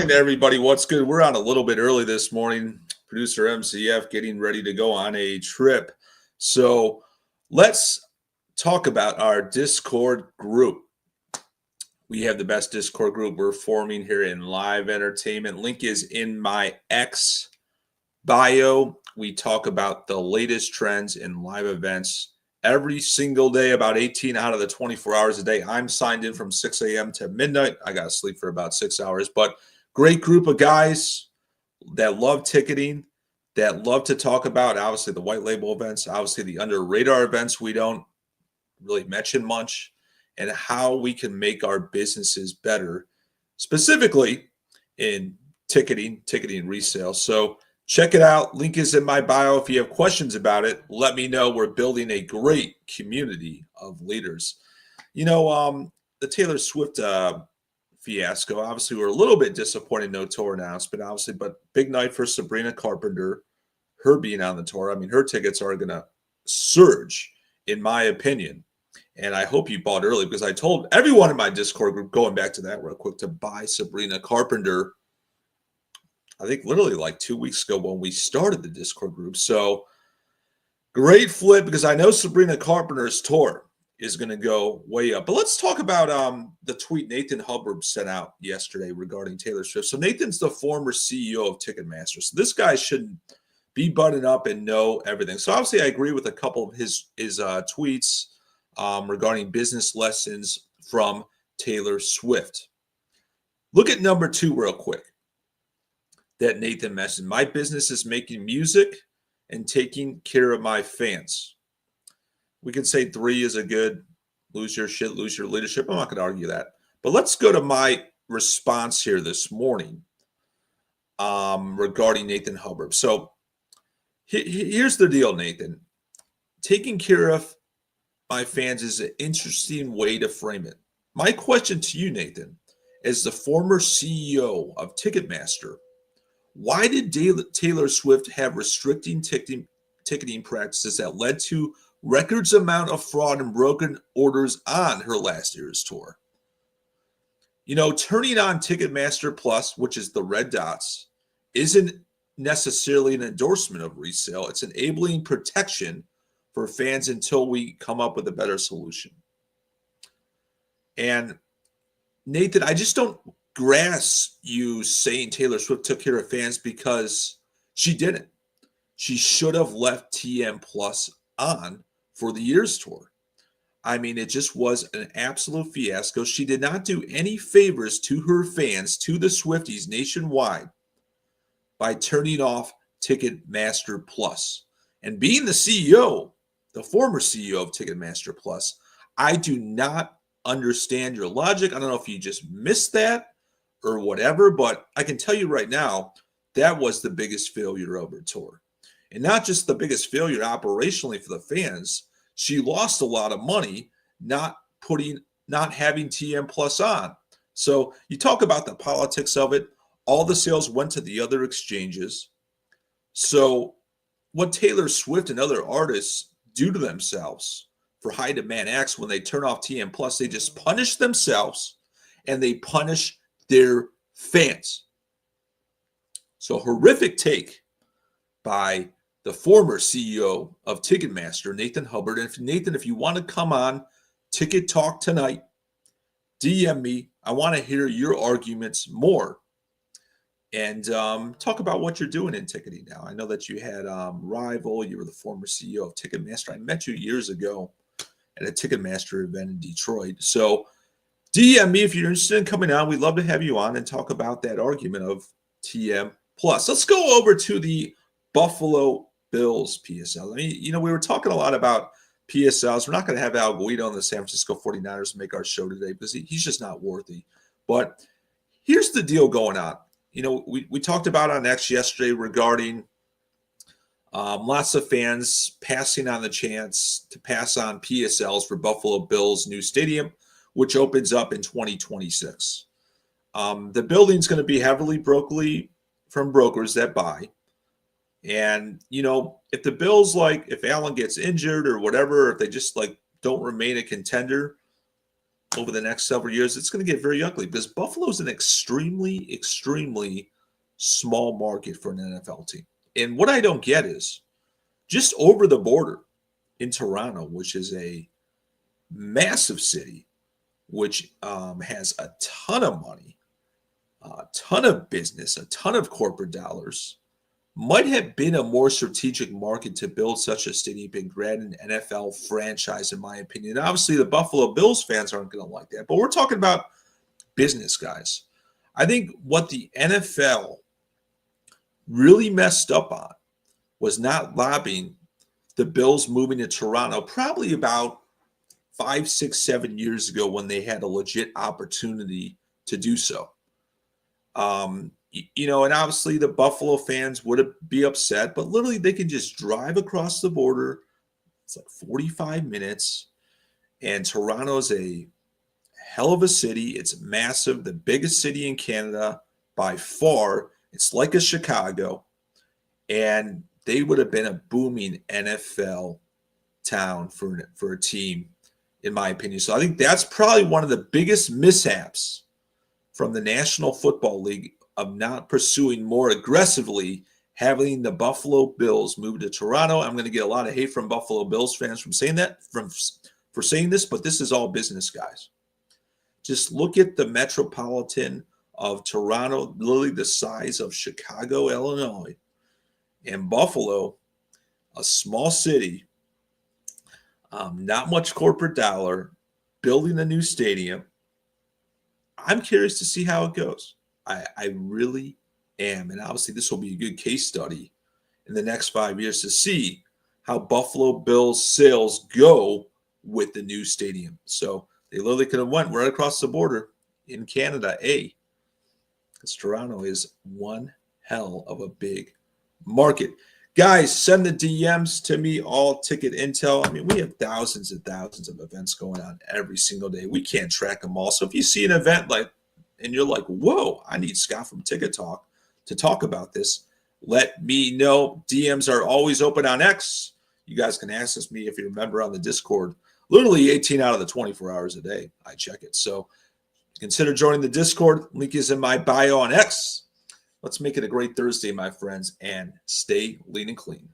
morning, everybody. What's good? We're on a little bit early this morning. Producer MCF getting ready to go on a trip. So let's talk about our Discord group. We have the best Discord group we're forming here in live entertainment. Link is in my X bio. We talk about the latest trends in live events every single day, about 18 out of the 24 hours a day. I'm signed in from 6 a.m. to midnight. I got to sleep for about 6 hours, but great group of guys that love ticketing, that love to talk about, obviously, the white label events, obviously, the under radar events we don't really mention much, and how we can make our businesses better, specifically in ticketing resale. So check it out. Link is in my bio. If you have questions about it, let me know. We're building a great community of leaders. The Taylor Swift fiasco, obviously, we're a little bit disappointed no tour announcement, obviously, but big night for Sabrina Carpenter, her being on the tour. I mean, her tickets are going to surge, in my opinion. And I hope you bought early because I told everyone in my Discord group, going back to that real quick, to buy Sabrina Carpenter, I think literally like 2 weeks ago when we started the Discord group. So great flip because I know Sabrina Carpenter's tour is going to go way up. But let's talk about the tweet Nathan Hubbard sent out yesterday regarding Taylor Swift. So Nathan's the former CEO of Ticketmaster. So this guy shouldn't be buttoned up and know everything. So obviously I agree with a couple of his tweets regarding business lessons from Taylor Swift. Look at number 2 real quick that Nathan mentioned. My business is making music and taking care of my fans. We could say 3 is a good lose your shit, lose your leadership. I'm not going to argue that. But let's go to my response here this morning regarding Nathan Hubbard. So here's the deal, Nathan. Taking care of my fans is an interesting way to frame it. My question to you, Nathan, as the former CEO of Ticketmaster, why did Taylor Swift have restricting ticketing practices that led to records amount of fraud and broken orders on her last year's tour? Turning on Ticketmaster Plus, which is the red dots, isn't necessarily an endorsement of resale. It's enabling protection for fans until we come up with a better solution. And Nathan, I just don't grasp you saying Taylor Swift took care of fans because she didn't. She should have left TM Plus on for the year's tour. I mean, it just was an absolute fiasco. She did not do any favors to her fans, to the Swifties nationwide, by turning off Ticketmaster Plus. And being the CEO, the former CEO of Ticketmaster Plus, I do not understand your logic. I don't know if you just missed that or whatever, but I can tell you right now, that was the biggest failure of her tour. And not just the biggest failure operationally for the fans, she lost a lot of money not having TM Plus on. So you talk about the politics of it. All the sales went to the other exchanges. So what Taylor Swift and other artists do to themselves for high demand acts when they turn off TM Plus, they just punish themselves and they punish their fans. So horrific take by the former CEO of Ticketmaster, Nathan Hubbard. And Nathan, if you want to come on Ticket Talk tonight, DM me. I want to hear your arguments more and talk about what you're doing in ticketing now. I know that you had Rival. You were the former CEO of Ticketmaster. I met you years ago at a Ticketmaster event in Detroit. So DM me if you're interested in coming on. We'd love to have you on and talk about that argument of TM Plus. Let's go over to the Buffalo Bills PSL. I mean, we were talking a lot about PSLs. We're not going to have Al Guido on the San Francisco 49ers make our show today because he's just not worthy. But here's the deal going on. We talked about on X yesterday regarding lots of fans passing on the chance to pass on PSLs for Buffalo Bills' new stadium, which opens up in 2026. The building's going to be heavily from brokers that buy. And, if the Bills, if Allen gets injured or whatever, if they just don't remain a contender, over the next several years, it's going to get very ugly because Buffalo is an extremely, extremely small market for an NFL team. And what I don't get is just over the border in Toronto, which is a massive city, which has a ton of money, a ton of business, a ton of corporate dollars, might have been a more strategic market to build such a stadium and grab an NFL franchise, in my opinion. Obviously, the Buffalo Bills fans aren't going to like that, but we're talking about business, guys. I think what the NFL really messed up on was not lobbying the Bills moving to Toronto probably about 5, 6, 7 years ago when they had a legit opportunity to do so. And obviously the Buffalo fans would be upset, but literally they can just drive across the border. It's like 45 minutes, and Toronto's a hell of a city. It's massive, the biggest city in Canada by far. It's like a Chicago, and they would have been a booming NFL town for a team, in my opinion. So I think that's probably one of the biggest mishaps from the National Football League of not pursuing more aggressively having the Buffalo Bills move to Toronto. I'm going to get a lot of hate from Buffalo Bills fans for saying this, but this is all business, guys. Just look at the metropolitan of Toronto, literally the size of Chicago, Illinois, and Buffalo, a small city, not much corporate dollar, building a new stadium. I'm curious to see how it goes. I really am. And obviously, this will be a good case study in the next 5 years to see how Buffalo Bills sales go with the new stadium. So they literally could have went right across the border in Canada, because Toronto is one hell of a big market. Guys, send the DMs to me, all ticket intel. I mean, we have thousands and thousands of events going on every single day. We can't track them all. So if you see an event and you're like, whoa, I need Scott from Ticket Talk to talk about this, let me know. DMs are always open on X. You guys can access me if you're a member on the Discord. Literally 18 out of the 24 hours a day, I check it. So consider joining the Discord. Link is in my bio on X. Let's make it a great Thursday, my friends, and stay lean and clean.